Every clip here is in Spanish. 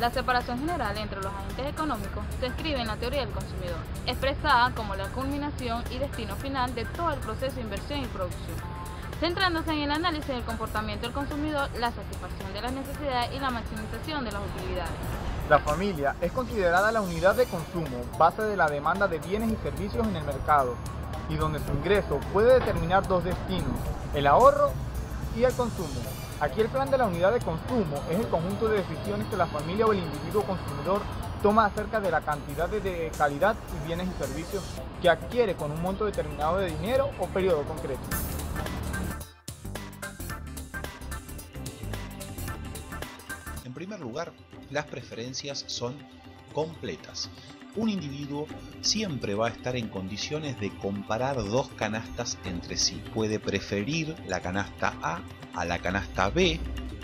La separación general entre los agentes económicos se inscribe en la teoría del consumidor, expresada como la culminación y destino final de todo el proceso de inversión y producción, centrándose en el análisis del comportamiento del consumidor, la satisfacción de las necesidades y la maximización de las utilidades. La familia es considerada la unidad de consumo, base de la demanda de bienes y servicios en el mercado, y donde su ingreso puede determinar dos destinos, el ahorro y el consumo. Aquí el plan de la unidad de consumo es el conjunto de decisiones que la familia o el individuo consumidor toma acerca de la cantidad de calidad y bienes y servicios que adquiere con un monto determinado de dinero o periodo concreto. En primer lugar, las preferencias son completas. Un individuo siempre va a estar en condiciones de comparar dos canastas entre sí. Puede preferir la canasta A la canasta B,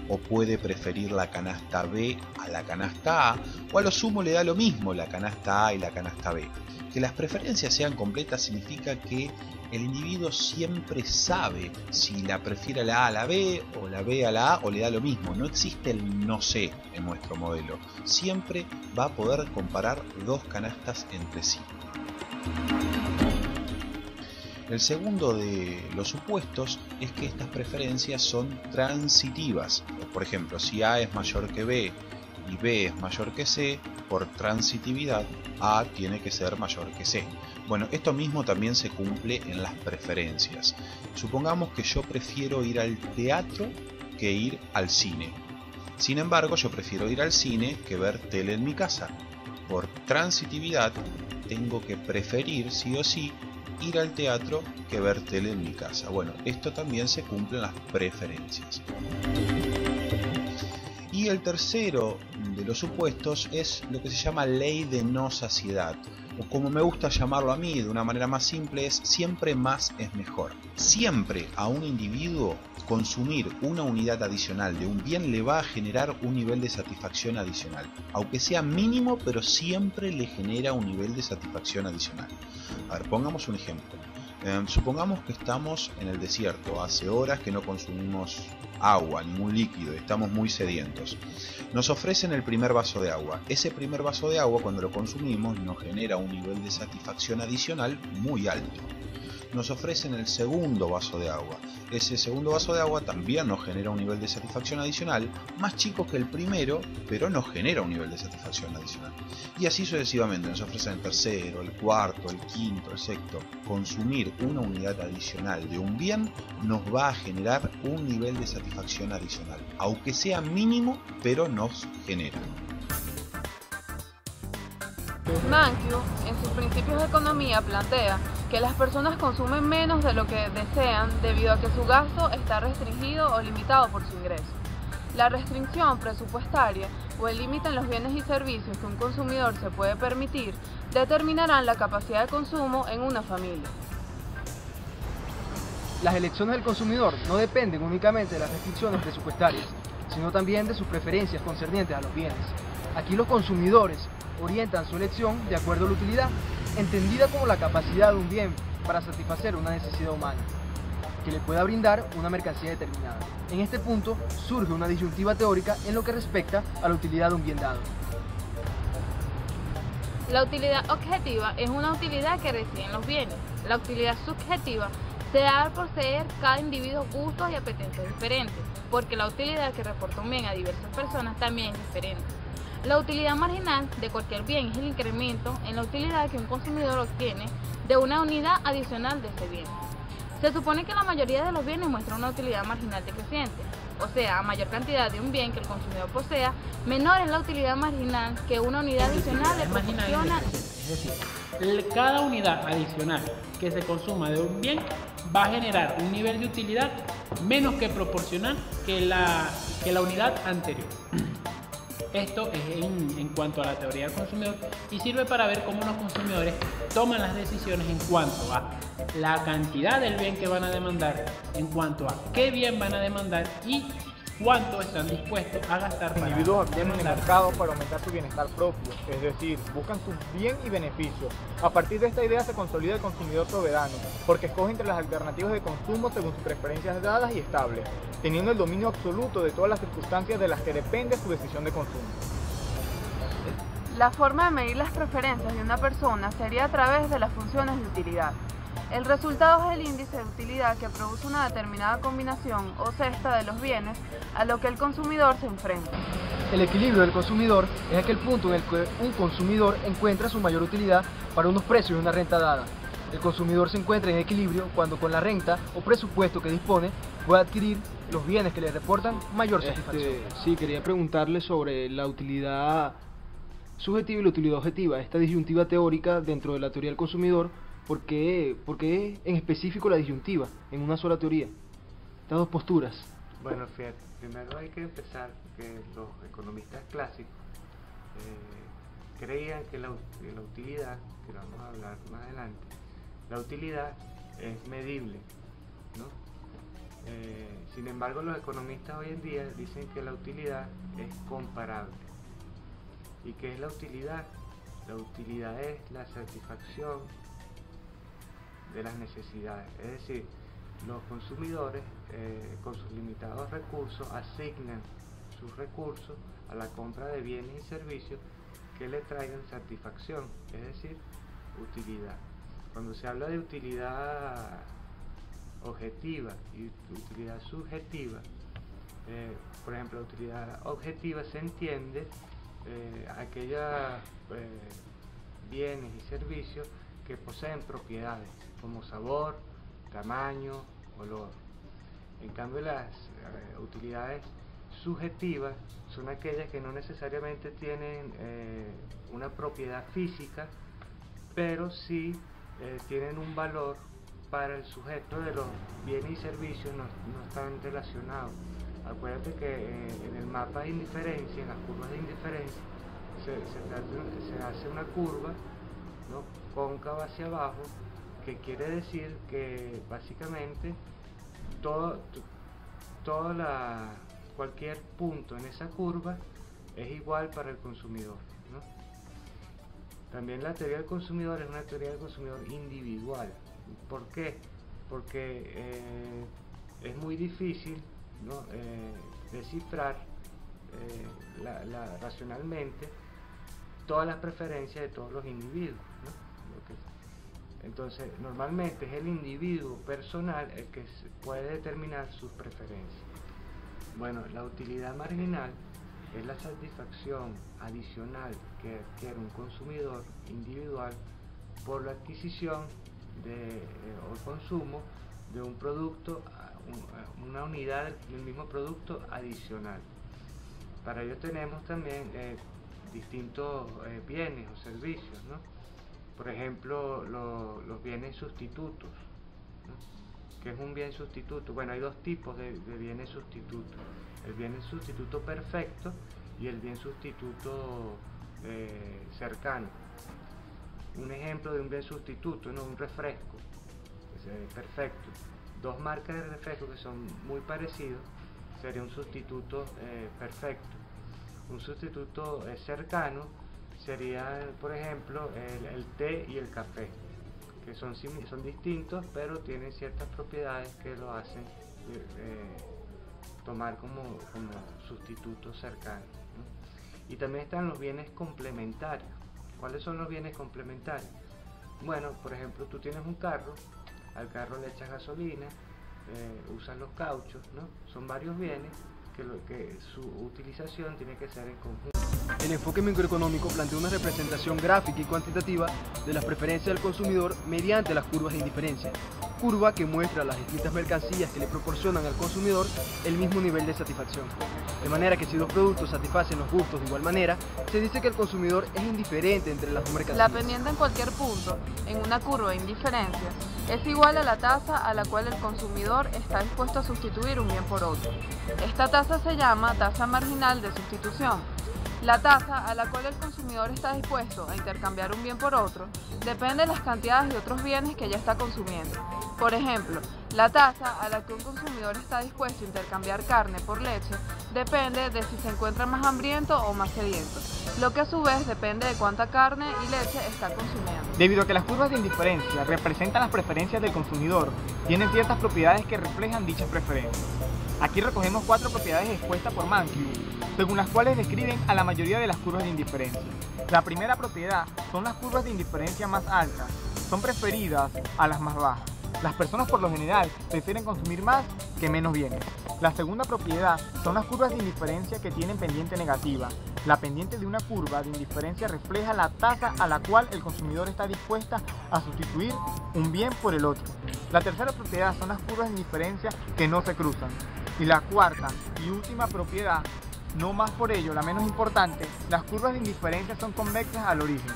o puede preferir la canasta B a la canasta A, o a lo sumo le da lo mismo la canasta A y la canasta B. Que las preferencias sean completas significa que el individuo siempre sabe si la prefiere a la A a la B, o la B a la A, o le da lo mismo. No existe el no sé en nuestro modelo. Siempre va a poder comparar dos canastas entre sí. El segundo de los supuestos es que estas preferencias son transitivas. Por ejemplo, si A es mayor que B y B es mayor que C, por transitividad A tiene que ser mayor que C. Bueno, esto mismo también se cumple en las preferencias. Supongamos que yo prefiero ir al teatro que ir al cine. Sin embargo, yo prefiero ir al cine que ver tele en mi casa. Por transitividad tengo que preferir sí o sí ir al teatro que ver tele en mi casa. Bueno, esto también se cumple en las preferencias. Y el tercero de los supuestos es lo que se llama ley de no saciedad, o como me gusta llamarlo a mí de una manera más simple, es siempre más es mejor. Siempre a un individuo consumir una unidad adicional de un bien le va a generar un nivel de satisfacción adicional, aunque sea mínimo, pero siempre le genera un nivel de satisfacción adicional. A ver, pongamos un ejemplo. Supongamos que estamos en el desierto, hace horas que no consumimos agua, ningún líquido, estamos muy sedientos. Nos ofrecen el primer vaso de agua. Ese primer vaso de agua, cuando lo consumimos, nos genera un nivel de satisfacción adicional muy alto. Nos ofrecen el segundo vaso de agua. Ese segundo vaso de agua también nos genera un nivel de satisfacción adicional, más chico que el primero, pero nos genera un nivel de satisfacción adicional. Y así sucesivamente, nos ofrecen el tercero, el cuarto, el quinto, el sexto. Consumir una unidad adicional de un bien nos va a generar un nivel de satisfacción adicional, aunque sea mínimo, pero nos genera. Mankiw, en sus principios de economía, plantea que las personas consumen menos de lo que desean debido a que su gasto está restringido o limitado por su ingreso. La restricción presupuestaria o el límite en los bienes y servicios que un consumidor se puede permitir determinarán la capacidad de consumo en una familia. Las elecciones del consumidor no dependen únicamente de las restricciones presupuestarias, sino también de sus preferencias concernientes a los bienes. Aquí los consumidores orientan su elección de acuerdo a la utilidad, entendida como la capacidad de un bien para satisfacer una necesidad humana, que le pueda brindar una mercancía determinada. En este punto surge una disyuntiva teórica en lo que respecta a la utilidad de un bien dado. La utilidad objetiva es una utilidad que reside en los bienes. La utilidad subjetiva se da al poseer cada individuo gustos y apetencias diferentes, porque la utilidad que reporta un bien a diversas personas también es diferente. La utilidad marginal de cualquier bien es el incremento en la utilidad que un consumidor obtiene de una unidad adicional de ese bien. Se supone que la mayoría de los bienes muestran una utilidad marginal decreciente, o sea, a mayor cantidad de un bien que el consumidor posea, menor es la utilidad marginal que una unidad adicional le proporciona. Es decir, cada unidad adicional que se consuma de un bien va a generar un nivel de utilidad menos que proporcional que la unidad anterior. Esto es en cuanto a la teoría del consumidor y sirve para ver cómo los consumidores toman las decisiones en cuanto a la cantidad del bien que van a demandar, en cuanto a qué bien van a demandar y cuánto están dispuestos a gastar. Los individuos actúan en el mercado para aumentar su bienestar propio, es decir, buscan su bien y beneficio. A partir de esta idea se consolida el consumidor soberano, porque escoge entre las alternativas de consumo según sus preferencias dadas y estables, teniendo el dominio absoluto de todas las circunstancias de las que depende su decisión de consumo. La forma de medir las preferencias de una persona sería a través de las funciones de utilidad. El resultado es el índice de utilidad que produce una determinada combinación o cesta de los bienes a lo que el consumidor se enfrenta. El equilibrio del consumidor es aquel punto en el que un consumidor encuentra su mayor utilidad para unos precios y una renta dada. El consumidor se encuentra en equilibrio cuando con la renta o presupuesto que dispone puede adquirir los bienes que le reportan mayor satisfacción. Sí, quería preguntarle sobre la utilidad subjetiva y la utilidad objetiva, esta disyuntiva teórica dentro de la teoría del consumidor. ¿Por qué en específico la disyuntiva en una sola teoría? Estas dos posturas. Bueno, fíjate, primero hay que empezar que los economistas clásicos creían que la utilidad, que vamos a hablar más adelante, la utilidad es medible, ¿no? Sin embargo, los economistas hoy en día dicen que la utilidad es comparable. ¿Y qué es la utilidad? La utilidad es la satisfacción de las necesidades, es decir, los consumidores con sus limitados recursos asignan sus recursos a la compra de bienes y servicios que le traigan satisfacción, es decir, utilidad. Cuando se habla de utilidad objetiva y utilidad subjetiva, por ejemplo, la utilidad objetiva se entiende aquellos bienes y servicios que poseen propiedades como sabor, tamaño, olor. En cambio, las utilidades subjetivas son aquellas que no necesariamente tienen una propiedad física, pero sí tienen un valor para el sujeto de los bienes y servicios, no están relacionados. Acuérdate que en el mapa de indiferencia, en las curvas de indiferencia, se hace una curva, ¿no?, cóncava hacia abajo, que quiere decir que básicamente cualquier punto en esa curva es igual para el consumidor, ¿no? También la teoría del consumidor es una teoría del consumidor individual. ¿Por qué? Porque es muy difícil, ¿no?, descifrar racionalmente todas las preferencias de todos los individuos, ¿no? Entonces, normalmente es el individuo personal el que puede determinar sus preferencias. Bueno, la utilidad marginal es la satisfacción adicional que adquiere un consumidor individual por la adquisición o consumo de un producto, una unidad del mismo producto adicional. Para ello tenemos también distintos bienes o servicios, ¿no? Por ejemplo, los bienes sustitutos, ¿no? ¿Qué es un bien sustituto? Bueno, hay dos tipos de bienes sustitutos: el bien sustituto perfecto y el bien sustituto cercano. Un ejemplo de un bien sustituto, ¿no?, un refresco perfecto. Dos marcas de refresco que son muy parecidos sería un sustituto perfecto. Un sustituto cercano sería, por ejemplo, el té y el café, que son distintos, pero tienen ciertas propiedades que lo hacen tomar como sustitutos cercanos, ¿no? Y también están los bienes complementarios. ¿Cuáles son los bienes complementarios? Bueno, por ejemplo, tú tienes un carro, al carro le echas gasolina, usas los cauchos, ¿no? Son varios bienes que su utilización tiene que ser en conjunto. El enfoque microeconómico plantea una representación gráfica y cuantitativa de las preferencias del consumidor mediante las curvas de indiferencia, curva que muestra las distintas mercancías que le proporcionan al consumidor el mismo nivel de satisfacción. De manera que si dos productos satisfacen los gustos de igual manera, se dice que el consumidor es indiferente entre las dos mercancías. La pendiente en cualquier punto, en una curva de indiferencia, es igual a la tasa a la cual el consumidor está dispuesto a sustituir un bien por otro. Esta tasa se llama tasa marginal de sustitución. La tasa a la cual el consumidor está dispuesto a intercambiar un bien por otro depende de las cantidades de otros bienes que ya está consumiendo. Por ejemplo, la tasa a la que un consumidor está dispuesto a intercambiar carne por leche depende de si se encuentra más hambriento o más sediento, lo que a su vez depende de cuánta carne y leche está consumiendo. Debido a que las curvas de indiferencia representan las preferencias del consumidor, tienen ciertas propiedades que reflejan dichas preferencias. Aquí recogemos 4 propiedades expuestas por Mankiw, según las cuales describen a la mayoría de las curvas de indiferencia. La primera propiedad son las curvas de indiferencia más altas, son preferidas a las más bajas. Las personas por lo general prefieren consumir más que menos bienes. La segunda propiedad son las curvas de indiferencia que tienen pendiente negativa. La pendiente de una curva de indiferencia refleja la tasa a la cual el consumidor está dispuesta a sustituir un bien por el otro. La tercera propiedad son las curvas de indiferencia que no se cruzan. Y la cuarta y última propiedad, no más por ello la menos importante, las curvas de indiferencia son convexas al origen.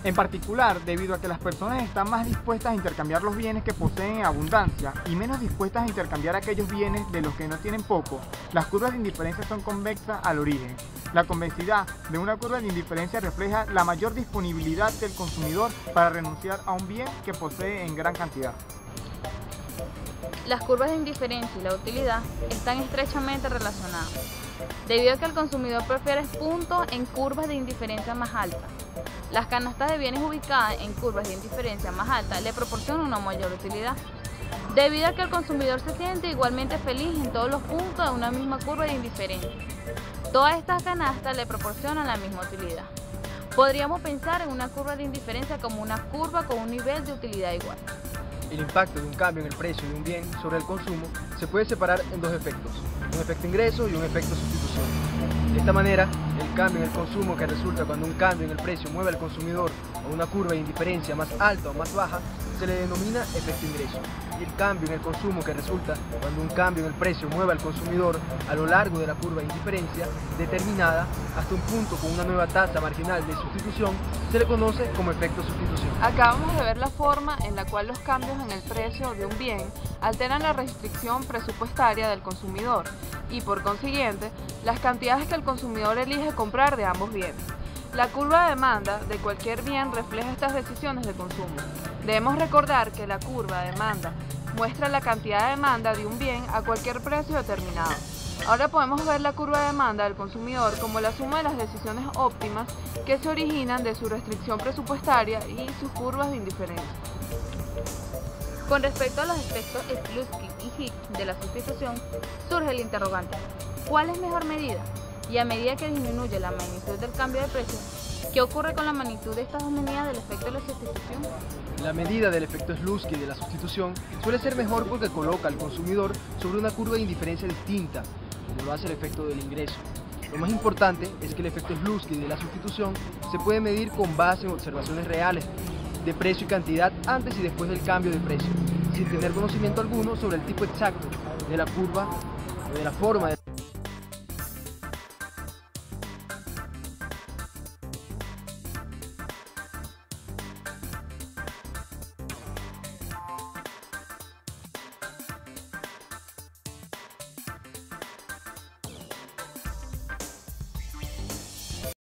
En particular, debido a que las personas están más dispuestas a intercambiar los bienes que poseen en abundancia y menos dispuestas a intercambiar aquellos bienes de los que no tienen poco, las curvas de indiferencia son convexas al origen. La convexidad de una curva de indiferencia refleja la mayor disponibilidad del consumidor para renunciar a un bien que posee en gran cantidad. Las curvas de indiferencia y la utilidad están estrechamente relacionadas, debido a que el consumidor prefiere puntos en curvas de indiferencia más altas. Las canastas de bienes ubicadas en curvas de indiferencia más altas le proporcionan una mayor utilidad, debido a que el consumidor se siente igualmente feliz en todos los puntos de una misma curva de indiferencia. Todas estas canastas le proporcionan la misma utilidad. Podríamos pensar en una curva de indiferencia como una curva con un nivel de utilidad igual. El impacto de un cambio en el precio de un bien sobre el consumo se puede separar en dos efectos, un efecto ingreso y un efecto sustitución. De esta manera, el cambio en el consumo que resulta cuando un cambio en el precio mueve al consumidor a una curva de indiferencia más alta o más baja se le denomina efecto ingreso. Y el cambio en el consumo que resulta cuando un cambio en el precio mueve al consumidor a lo largo de la curva de indiferencia determinada hasta un punto con una nueva tasa marginal de sustitución se le conoce como efecto sustitución. Acabamos de ver la forma en la cual los cambios en el precio de un bien alteran la restricción presupuestaria del consumidor y, por consiguiente, las cantidades que el consumidor elige comprar de ambos bienes. La curva de demanda de cualquier bien refleja estas decisiones de consumo. Debemos recordar que la curva de demanda muestra la cantidad de demanda de un bien a cualquier precio determinado. Ahora podemos ver la curva de demanda del consumidor como la suma de las decisiones óptimas que se originan de su restricción presupuestaria y sus curvas de indiferencia. Con respecto a los efectos Slutsky y Hicks de la sustitución, surge el interrogante: ¿cuál es mejor medida? Y a medida que disminuye la magnitud del cambio de precio, ¿qué ocurre con la magnitud de estas dos medidas del efecto de la sustitución? La medida del efecto Slutsky de la sustitución suele ser mejor porque coloca al consumidor sobre una curva de indiferencia distinta, como lo hace el efecto del ingreso. Lo más importante es que el efecto Slutsky de la sustitución se puede medir con base en observaciones reales de precio y cantidad antes y después del cambio de precio, sin tener conocimiento alguno sobre el tipo exacto de la curva o de la forma de